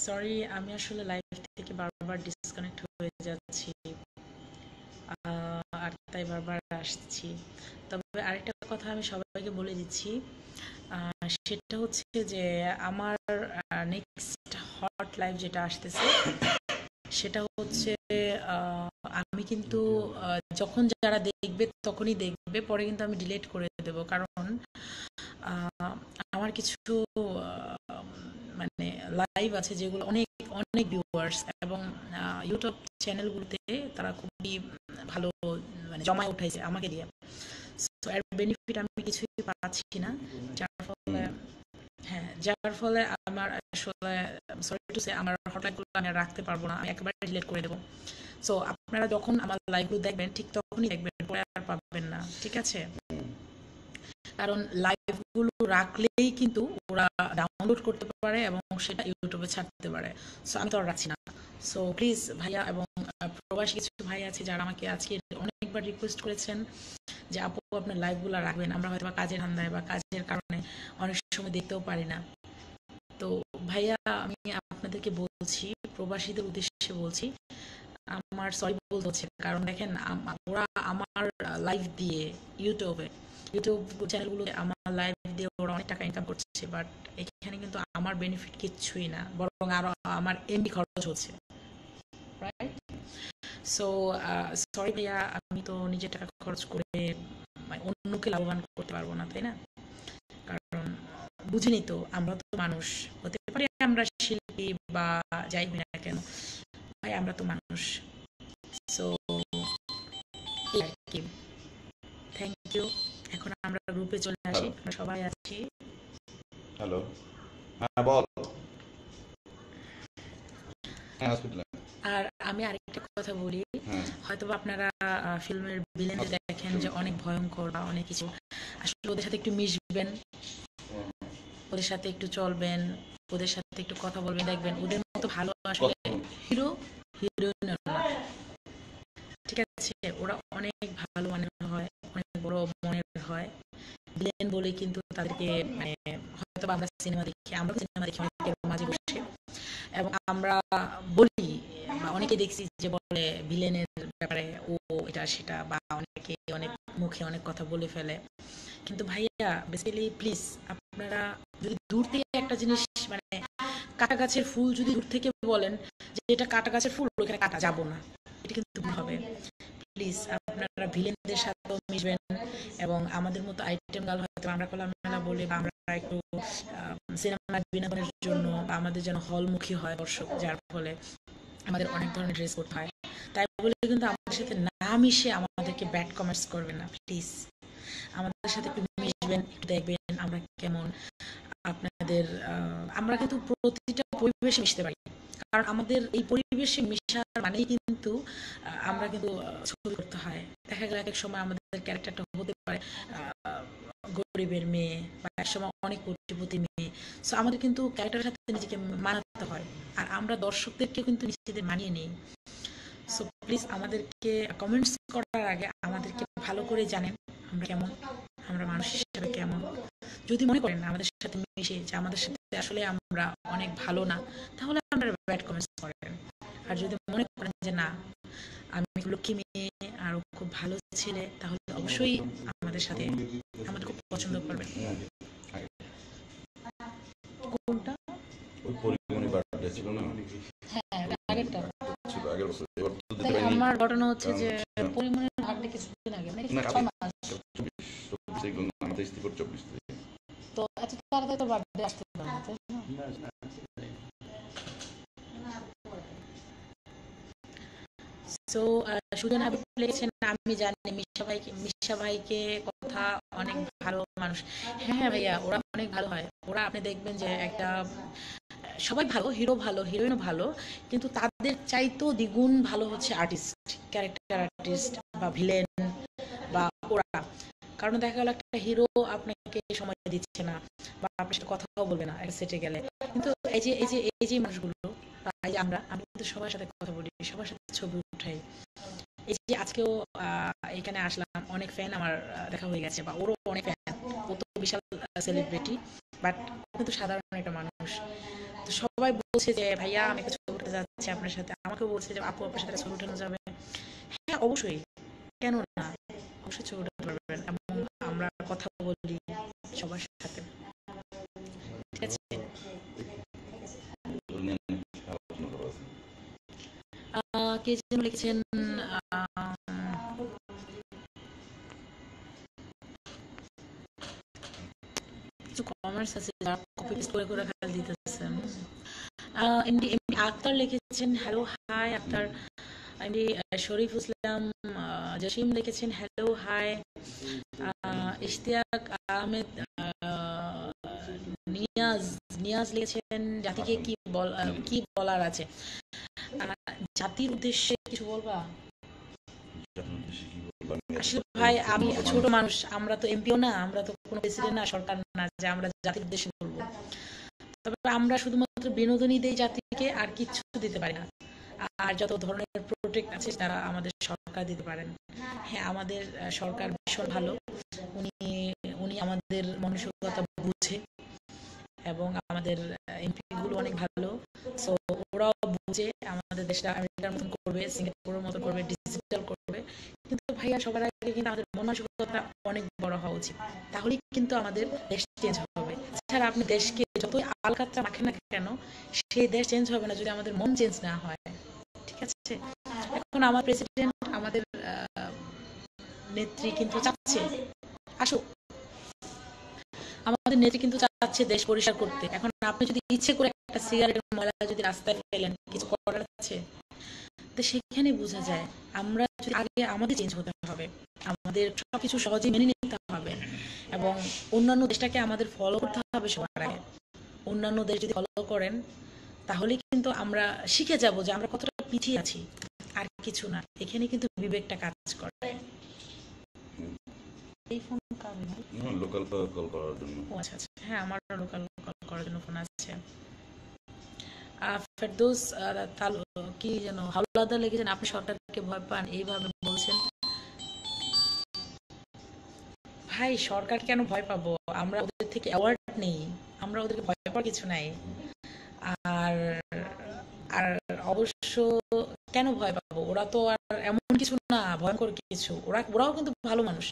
Sorry, আমি আসলে live থেকে বারবার ডিসকানেক্ট হয়ে যাচ্ছি। আর তাই বারবার আসছি। তবে আরেকটা কথা আমি সবাইকে বলে দিচ্ছি। সেটা হচ্ছে যে আমার নেক্সট হট লাইভ যেটা আসতেছে সেটা হচ্ছে আহ, আমি কিন্তু যখন যারা দেখবে তখনই দেখবে, পরে কিন্তু আমি ডিলিট করে দেব। কারণ আহ, আমার কিছু আহ, মানে লাইভ আছে যেগুলো অনেক অনেক ভিউয়ার্স, এবং ইউটিউব চ্যানেলগুলোতে তারা খুবই ভালো মানে জমায় উঠাইছে আমাকে দিয়ে। তো এর বেনিফিট আমি কিছুই পাচ্ছি না, যার ফলে হ্যাঁ, যার ফলে আমার আসলে সরি টু সে আমার হটলাইনগুলো আমি আর রাখতে পারবো না, আমি একেবারে ডিলিট করে দেবো। সো আপনারা যখন আমার লাইভগুলো দেখবেন ঠিক তখনই দেখবেন, পরে আর পাবেন না, ঠিক আছে? কারণ লাইভগুলো রাখলেই কিন্তু ওরা ডাউনলোড করতে পারে এবং সেটা ইউটিউবে ছাড়তে পারে। সো আমি তো আর রাখছি না। সো প্লিজ ভাইয়া এবং প্রবাসী কিছু ভাই আছে যারা আমাকে আজকে অনেকবার রিকোয়েস্ট করেছেন যে আপু আপনার লাইভগুলো রাখবেন, আমরা হয়তো বা কাজের ধান্দায় বা কাজের কারণে অনেক সময় দেখতেও পারি না। তো ভাইয়া, আমি আপনাদেরকে বলছি, প্রবাসীদের উদ্দেশ্যে বলছি, আমার সরি বলতে হচ্ছে। কারণ দেখেন ওরা আমার লাইভ দিয়ে ইউটিউবে ইউটিউব চ্যানেলগুলো আমার লাইভ দিয়ে ওরা অনেক টাকা ইনকাম করছে, বাট এখানে কিন্তু আমার বেনিফিট কিচ্ছুই না, বরং আরো আমার এমবি খরচ হচ্ছে, রাইট? সো সরি ভাইয়া, আমি তো নিজের টাকা খরচ করে মানে অন্যকে লাভবান করতে পারবো না, তাই না? কারণ বুঝিনি তো, আমরা তো মানুষ, হতে পারি আমরা শিল্পী বা যাই হই না কেন, ভাই আমরা তো মানুষ। সো এই আর কি। Thank you. এখন আমরা গ্রুপে চলে আসি, হ্যালো। আমরা সবাই আছি। হ্যালো। হ্যাঁ, বল। হ্যাঁ, হসপিটালে। আর আমি আরেকটা কথা বলি, হ্যাঁ। হয়তোবা আপনারা ফিল্মের ভিলেনদের দেখেন যে অনেক ভয়ঙ্কর বা অনেক কিছু, আসলে ওদের সাথে একটু মিশবেন, ওদের সাথে একটু চলবেন, ওদের সাথে একটু কথা বলবেন, দেখবেন ওদের মতো ভালো আসলে কথা বল। হিরো হিরোইন না, ঠিক আছে? ওরা অনেক ভালো মানের হয়, অনেক বড় মনের হয়। ভিলেন বলে কিন্তু তাদেরকে মানে হয়তো আমরা সিনেমা দেখি, আমরা সিনেমা দেখি অনেকের মাঝে বসে, এবং আমরা বলি বা অনেকে দেখছি যে বলে ভিলেনের ব্যাপারে ও এটা সেটা, বা অনেকে অনেক মুখে অনেক কথা বলে ফেলে। কিন্তু ভাইয়া বেসিক্যালি প্লিজ, আপনারা যদি দূর থেকে একটা জিনিস মানে কাটা গাছের ফুল যদি দূর থেকে বলেন যে এটা কাটা গাছের ফুল, ওখানে কাটা যাব না, এটা কিন্তু ভুল হবে। প্লিজ আপনারা ভিলেনদের সাথেও মিশবেন, এবং আমাদের মতো আইটেম গার্ল হয়তো আমরা খোলামেলা বলি বা আমরা একটু সিনেমা বিনোদনের জন্য বা আমাদের যেন হলমুখী হয় দর্শক, যার ফলে আমাদের অনেক ধরনের ড্রেস করতে হয়, তাই বলে কিন্তু আমাদের সাথে না মিশে আমাদেরকে ব্যাড কমেন্টস করবেন না প্লিজ। আমাদের সাথে একটু মিশবেন, একটু দেখবেন আমরা কেমন। আপনাদের আমরা কিন্তু প্রতিটা পরিবেশে মিশতে পারি, কারণ আমাদের এই পরিবেশে মিশার মানেই কিন্তু আমরা কিন্তু ছবি করতে হয়। দেখা গেল এক এক সময় আমাদের ক্যারেক্টারটা হতে পারে আহ, গরিবের মেয়ে, বা এক সময় অনেক কোটিপতি মেয়ে। সো আমাদের কিন্তু ক্যারেক্টারের সাথে নিজেকে মানাতে হয়, আর আমরা দর্শকদেরকে কিন্তু নিজেদের মানিয়ে নিই। সো প্লিজ আমাদেরকে কমেন্টস করার আগে আমাদেরকে ভালো করে জানেন আমরা কেমন, আমরা মানুষ হিসেবে কেমন। যদি মনে করেন আমাদের সাথে মিশে যে আমাদের সাথে আসলে আমরা অনেক ভালো না, তাহলে আমরা ব্যাড কমেন্টস করেন। আর যদি মনে করেন যে না, আমি খুব লক্ষ্মী মেয়ে আর ও খুব ভালো ছেলে, তাহলে অবশ্যই আমাদের সাথে আমাদের খুব পছন্দ করবেন। কোনটা? ওই পরিমণি বার্থডে ছিল না? হ্যাঁ, আগেরটা। ছিল আগের বছর, এবার তো দিতে তাই পারিনি। আমার ঘটনা হচ্ছে কারণ যে হচ্ছে পরিমণের ভাগটা কিছুদিন আগে, মানে না, 6 মাস। 24 24 এগুলো আমাদের স্থির 24 থেকে। তো এত তাড়াতাড়ি তো বার্থডে আসতে পারে না, তাই না? সো সুজন হাবিব লিখেছেন, আমি জানি মিশা ভাইকে কথা অনেক ভালো মানুষ। হ্যাঁ হ্যাঁ ভাইয়া, ওরা অনেক ভালো হয়। ওরা আপনি দেখবেন যে একটা সবাই ভালো, হিরো ভালো, হিরোইনও ভালো, কিন্তু তাদের চাইতেও দ্বিগুণ ভালো হচ্ছে আর্টিস্ট, ক্যারেক্টার আর্টিস্ট বা ভিলেন বা ওরা। কারণ দেখা গেল একটা হিরো আপনাকে সময় দিচ্ছে না, বা আপনার সাথে কথাও বলবে না একটা সেটে গেলে, কিন্তু এই যে মানুষগুলো বা এই যে আমি কিন্তু সবার সাথে কথা বলি, সবার সাথে ছবি উঠাই। এই যে আজকেও এখানে আসলাম, অনেক ফ্যান আমার দেখা হয়ে গেছে, বা ওরও অনেক ফ্যান। ও তো বিশাল সেলিব্রিটি, বাট কিন্তু সাধারণ একটা মানুষ। তো সবাই বলছে যে ভাইয়া আমি একটা ছবি উঠতে যাচ্ছি আপনার সাথে, আমাকেও বলছে যে আপু আপনার সাথে ছবি উঠানো যাবে। হ্যাঁ অবশ্যই, কেন না, অবশ্যই ছবি উঠাতে পারবেন। এবং আমরা কথা বলি সবার সাথে, ঠিক আছে। ওর নিয়ে অনেক আলোচনা করা আছে। কে যেন লিখেছেন কিছু কমার্স আছে যারা কপি পেস্ট করে করে খালি দিতেছেন। এমডি এমডি আক্তার লিখেছেন হ্যালো হাই আক্তার। এমডি শরীফ ইসলাম জসিম লিখেছেন হ্যালো হাই। ইশতিয়াক আহমেদ নিয়াজ নিয়াজ লিখেছেন জাতিকে কি বলার আছে। জাতির উদ্দেশ্যে কিছু বলবা? জাতির উদ্দেশ্যে কি বলবো, আমি এত আসলে কথা ভাই বলতে আমি পারবো ছোট না। মানুষ, আমরা তো এমপিও না, আমরা তো কোনো প্রেসিডেন্ট না, সরকার না যে আমরা জাতির উদ্দেশ্যে বলবো। তবে আমরা শুধুমাত্র বিনোদনই দেই জাতিকে, আর কিচ্ছু দিতে পারি না। আর যত ধরনের প্রোটেক্ট আছে তারা আমাদের সরকার দিতে পারেন। হ্যাঁ আমাদের সরকার ভীষণ ভালো, উনি উনি আমাদের মানসিকতা বুঝে, এবং আমাদের এমপি গুলো অনেক ভালো। সো ওরাও বুঝে আমাদের দেশটা আমেরিকার মতন করবে, সিঙ্গাপুরের মতন করবে, ডিজিটাল করবে। কিন্তু ভাইয়া সবার আগে কিন্তু আমাদের মন মানসিকতা অনেক বড় হওয়া উচিত, তাহলেই কিন্তু আমাদের দেশ চেঞ্জ হবে। এছাড়া আপনি দেশকে যতই আলকাতরা রাখেন না কেন, সেই দেশ চেঞ্জ হবে না যদি আমাদের মন চেঞ্জ না হয়, ঠিক আছে। এখন আমার প্রেসিডেন্ট, আমাদের নেত্রী কিন্তু চাচ্ছে আসুক, আমাদের নেত্রী কিন্তু চাচ্ছে দেশ পরিষ্কার করতে। এখন আপনি যদি ইচ্ছে করে একটা সিগারেটের ময়লা যদি রাস্তায় ফেলেন, কিছু করার আছে? তো সেখানে বোঝা যায় আমরা যদি আগে আমাদের চেঞ্জ হতে হবে, আমাদের সবকিছু সহজেই মেনে নিতে হবে, এবং অন্যান্য দেশটাকে আমাদের ফলো করতে হবে সবার আগে। অন্যান্য দেশ যদি ফলো করেন তাহলে কিন্তু আমরা শিখে যাব যে আমরা কতটা পিছিয়ে আছি, আর কিছু না। এখানে কিন্তু বিবেকটা কাজ করে। এই ফোন কার ভাই? লোকাল কল করার জন্য। ও আচ্ছা আচ্ছা, হ্যাঁ আমার লোকাল কল করার জন্য ফোন আছে। ফেরদৌস কি যেন হাওলাদার লিখেছেন আপনি সরকারকে ভয় পান এইভাবে বলছেন। ভাই সরকার কেন ভয় পাবো, আমরা ওদের থেকে অ্যাওয়ার্ড নেই, আমরা ওদেরকে ভয় পাওয়ার কিছু নাই। আর আর অবশ্য কেন ভয় পাবো, ওরা তো আর এমন কিছু না ভয়ঙ্কর কিছু, ওরাও কিন্তু ভালো মানুষ।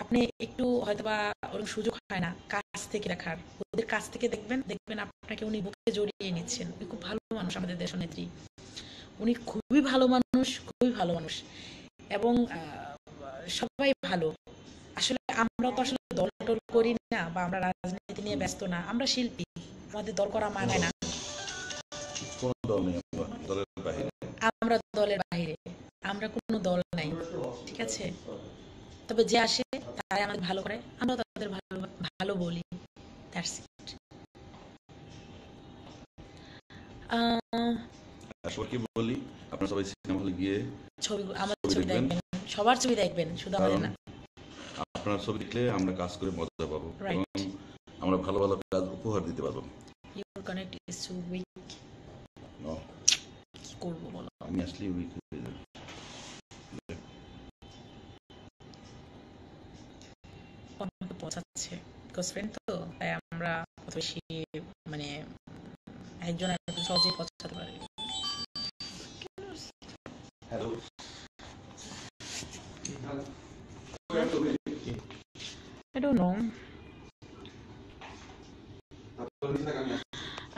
আপনি একটু হয়তোবা ওরকম সুযোগ হয় না কাছ থেকে দেখার, ওদের কাছ থেকে দেখবেন, দেখবেন আপনাকে উনি বুকে জড়িয়ে নিচ্ছেন। উনি খুব ভালো মানুষ, আমাদের দেশনেত্রী উনি খুবই ভালো মানুষ, খুবই ভালো মানুষ। এবং সবাই ভালো। আসলে আমরা তো আসলে দল টল করি না, বা আমরা রাজনীতি নিয়ে ব্যস্ত না, আমরা শিল্পী, আমাদের দল করা মানায় না। কোন দল নেই, আমরা দলের বাইরে। আমরা দলের বাইরে, আমরা কোনো দল নাই, ঠিক আছে। তবে যে আসে তারাই আমাদের ভালো করে, আমরা তাদের ভালো ভালো বলি, দ্যাটস ইট। সবাইকে বলি আপনারা সবাই সিনেমা হলে গিয়ে ছবি, আমাদের ছবি ছবি দেখবেন, দেখবেন, সবার ছবি দেখবেন, শুধু আমাদের কারণ না। আপনার ছবি দেখলে আমরা কাজ করে মজা পাবো এবং রাইট। আমরা ভালো ভালো কাজ উপহার দিতে পারবো। Your connect is too weak. ও, কি করবো বলো? আমি আসলে উইক হয়ে যাই। আমাকে পৌঁছাচ্ছে, বিকজ ফ্রেন্ড তো, তাই আমরা অত বেশি মানে একজন একজন সহজেই পৌঁছাতে পারি। Hello, I don't know.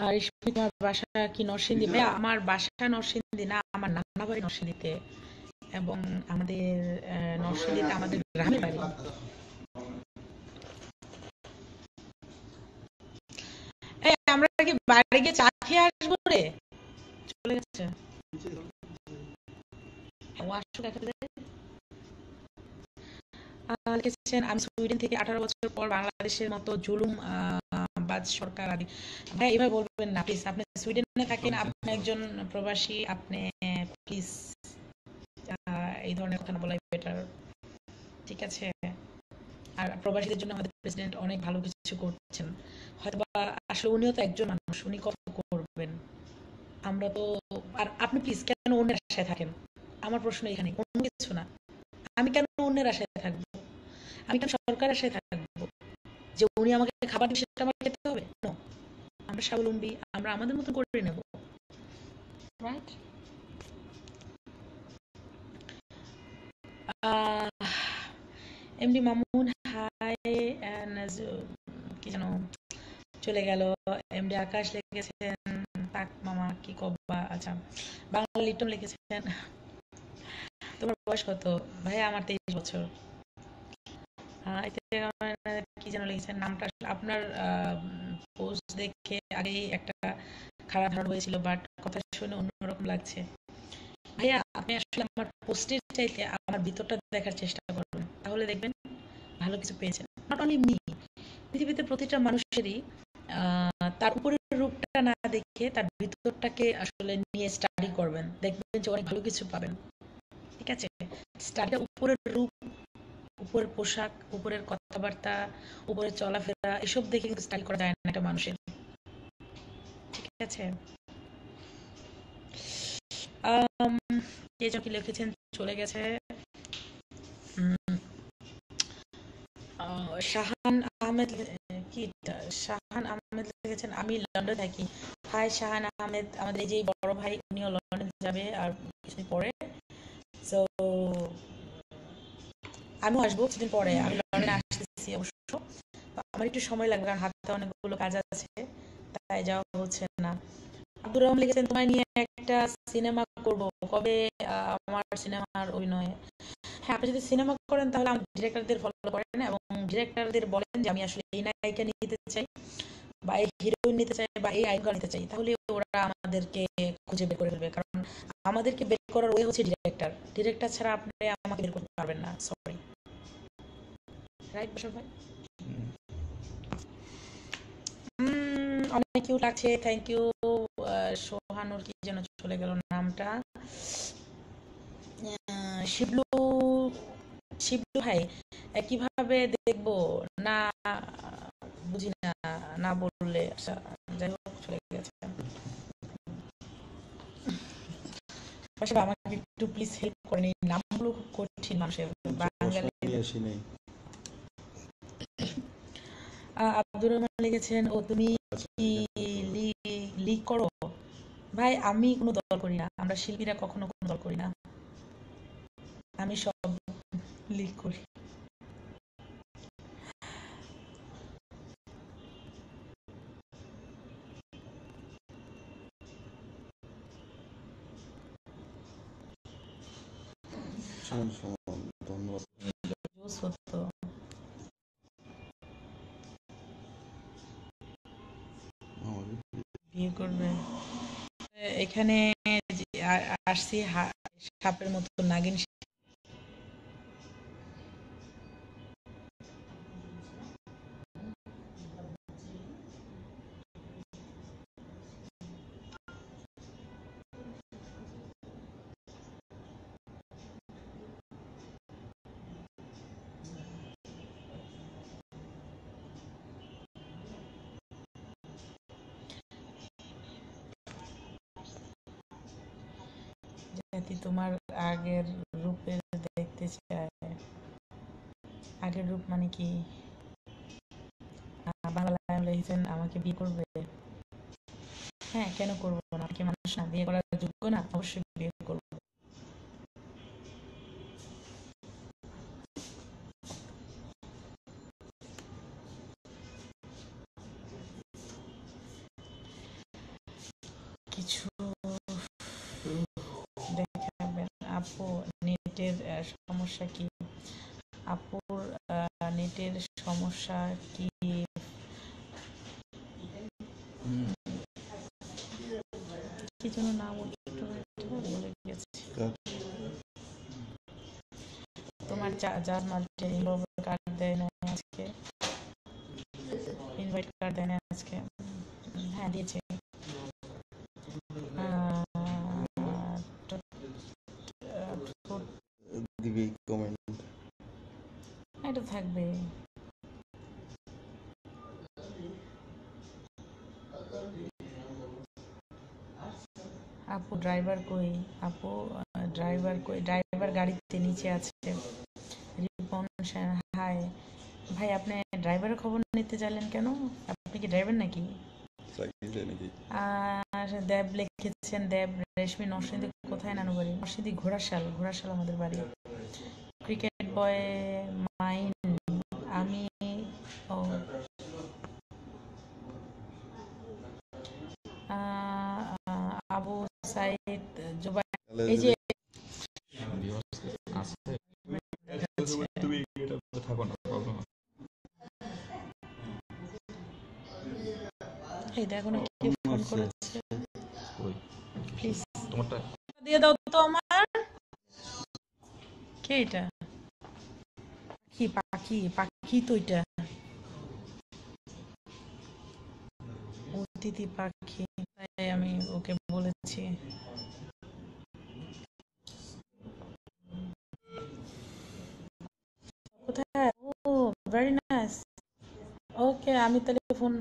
আর রেশমি তোমার বাসা কি নরসিংদী? ভাইয়া আমার বাসা নরসিংদী না, আমার নানা বাড়ি নরসিংদীতে, এবং আমাদের নরসিংদীতে আমাদের গ্রামের বাড়ি। এই আমরা কি বাইরে গিয়ে চা খেয়ে আসবো রে? চলে গেছে। ও আসুক একেবারে। লিখেছেন আমি সুইডেন থেকে 18 বছর পর বাংলাদেশের মতো জুলুম বাজ সরকার আদি। ভাই এভাবে বলবেন না প্লিজ, আপনি সুইডেনে থাকেন, আপনি একজন প্রবাসী, আপনি প্লিজ এই ধরনের কথা না বলাই বেটার, ঠিক আছে। আর প্রবাসীদের জন্য আমাদের প্রেসিডেন্ট অনেক ভালো কিছু করছেন, হয়তো আসলে উনিও তো একজন মানুষ, উনি কত করবেন, আমরা তো। আর আপনি প্লিজ কেন অন্যের আশায় থাকেন, আমার প্রশ্ন এখানে, অন্য কিছু না। আমি কেন অন্যের আশায় থাকবো, আমি কেন সরকারের আশায় থাকবো যে উনি আমাকে খাবার দিবে সেটা আমার খেতে হবে? নো, আমরা স্বাবলম্বী, আমরা আমাদের মতো করে নেব, রাইট? এমডি মামুন হাই, কি যেন চলে গেল। এমডি আকাশ লিখেছেন তাক মামা কি কব্বা, আচ্ছা। বাংলা লিটন লিখেছেন তোমার বয়স কত? ভাইয়া আমার 23 বছর। এতে কি যেন লিখেছেন নামটা আপনার পোস্ট দেখে আগেই একটা খারাপ ধারণা হয়েছিল, বাট কথা শুনে অন্যরকম লাগছে। ভাইয়া আপনি আসলে আমার পোস্টের চাইতে আমার ভিতরটা দেখার চেষ্টা করবেন, তাহলে দেখবেন ভালো কিছু পেয়েছেন। নট অনলি মি, পৃথিবীতে প্রতিটা মানুষেরই তার উপরের রূপটা না দেখে তার ভিতরটাকে আসলে নিয়ে স্টাডি করবেন, দেখবেন যে অনেক ভালো কিছু পাবেন। ঠিক আছে, স্টাডিটা উপরের রূপ, উপরের পোশাক, উপরের কথাবার্তা, উপরের চলাফেরা এসব দেখে কিন্তু স্টাইল করা যায় না একটা মানুষের। ঠিক আছে, কে যেন কি লিখেছেন চলে গেছে। শাহান আহমেদ, কি শাহান আহমেদ লিখেছেন আমি লন্ডন থাকি। হাই শাহান আহমেদ, আমাদের এই যে বড় ভাই উনিও লন্ডন যাবে আর কিছুদিন পরে। সো আমিও আসবো কিছুদিন পরে, আমি লন্ডনে আসতেছি অবশ্য। আমার একটু সময় লাগবে কারণ হাতে অনেকগুলো কাজ আছে, তাই যাওয়া হচ্ছে না। আব্দুর রহমান লিখেছেন তোমায় নিয়ে একটা সিনেমা করব, কবে? আমার সিনেমার অভিনয়, হ্যাঁ আপনি যদি সিনেমা করেন তাহলে আমার ডিরেক্টরদের ফলো করেন এবং ডিরেক্টরদের বলেন যে আমি আসলে এই নায়িকা নিতে চাই বা এই হিরোইন নিতে চাই বা এই আইকন নিতে চাই, তাহলে ওরা আমাদেরকে খুঁজে বের করে ফেলবে। কারণ আমাদেরকে বের করার ওয়ে হচ্ছে ডিরেক্টর, ডিরেক্টর ছাড়া আপনি আমাকে বের করতে পারবেন না, সরি। রাইট বসর ভাই? অনেক কিউট লাগছে, থ্যাংক ইউ। সোহানুর কি যেন চলে গেল নামটা। শিবলু, শিবলু ভাই কিভাবে দেখবো না বুঝি না, না বললে, আচ্ছা যাই হোক চলে গেছে। আমাকে একটু প্লিজ হেল্প করেন, এই নামগুলো খুব কঠিন মানুষের বাঙালি। আব্দুর রহমান লিখেছেন ও তুমি কি লিগ করো? ভাই আমি কোনো দল করি না, আমরা শিল্পীরা কখনো কোনো দল করি না, আমি সব লিগ করি। ধন্যবাদ। সত্য বিয়ে করবে এখানে আসছি সাপের মতো নাগিন। জাতি তোমার আগের রূপে দেখতে চায়, আগের রূপ মানে কি? বাংলা লিখেছেন আমাকে বিয়ে করবে? হ্যাঁ কেন করবো না, কি মানুষ না বিয়ে করার যোগ্য না? অবশ্যই বিয়ে করবো। কিছু দেখাবেন আপু, নেটের সমস্যা কি? আপুর নেটের সমস্যা কি? কি জন্য নাম বলে গেছি। তোমার যার মাঝে ইনভাইট কার্ড দেয় না আজকে, ইনভাইট কার্ড দেয় না আজকে? হ্যাঁ দিয়েছে। দিবি কমেন্ট, এটা থাকবে। আপু ড্রাইভার কই? আপু ড্রাইভার কই? ড্রাইভার গাড়িতে নিচে আছে। রিপন হাই ভাই, আপনি ড্রাইভারের খবর নিতে চাইলেন কেন? আপনি কি ড্রাইভার নাকি? নাকি? আর দেব লিখেছেন, দেব রেশমি নরসিংদী কোথায় নানু বাড়ি? নরসিংদী ঘোড়াশাল, ঘোড়াশাল আমাদের বাড়ি। ক্রিকেট বয় মাইন, আমি ও আবু সাইদ জুবাই, এই যে আছে তুমি এটা থাকো না, প্রবলেম। এই দেখো না কে ফোন করেছে, ওই প্লিজ তোমারটা দিয়ে দাও তো আমার। কে এটা? পাখি পাখি পাখি তো এটা অতিথি পাখি, তাই আমি ওকে বলেছি। কোথায়? ও ভেরি নাইস। ওকে আমি তাহলে ফোন,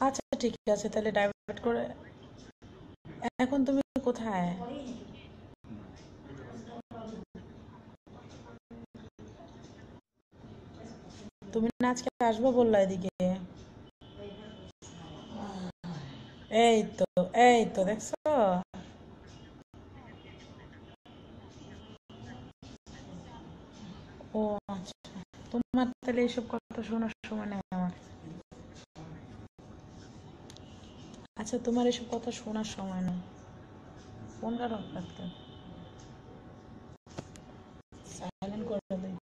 আচ্ছা ঠিক আছে তাহলে ডাইভার্ট করে। এখন তুমি কোথায়? তুমি না আজকে আসবো বললা এদিকে। এই তো, এই তো দেখছো। ও আচ্ছা, তোমার তাহলে এইসব কথা শোনার সময় নেই আমার। আচ্ছা তোমার এসব কথা শোনার সময় নেই, ফোন রাখতে সাইলেন্ট করে দিই।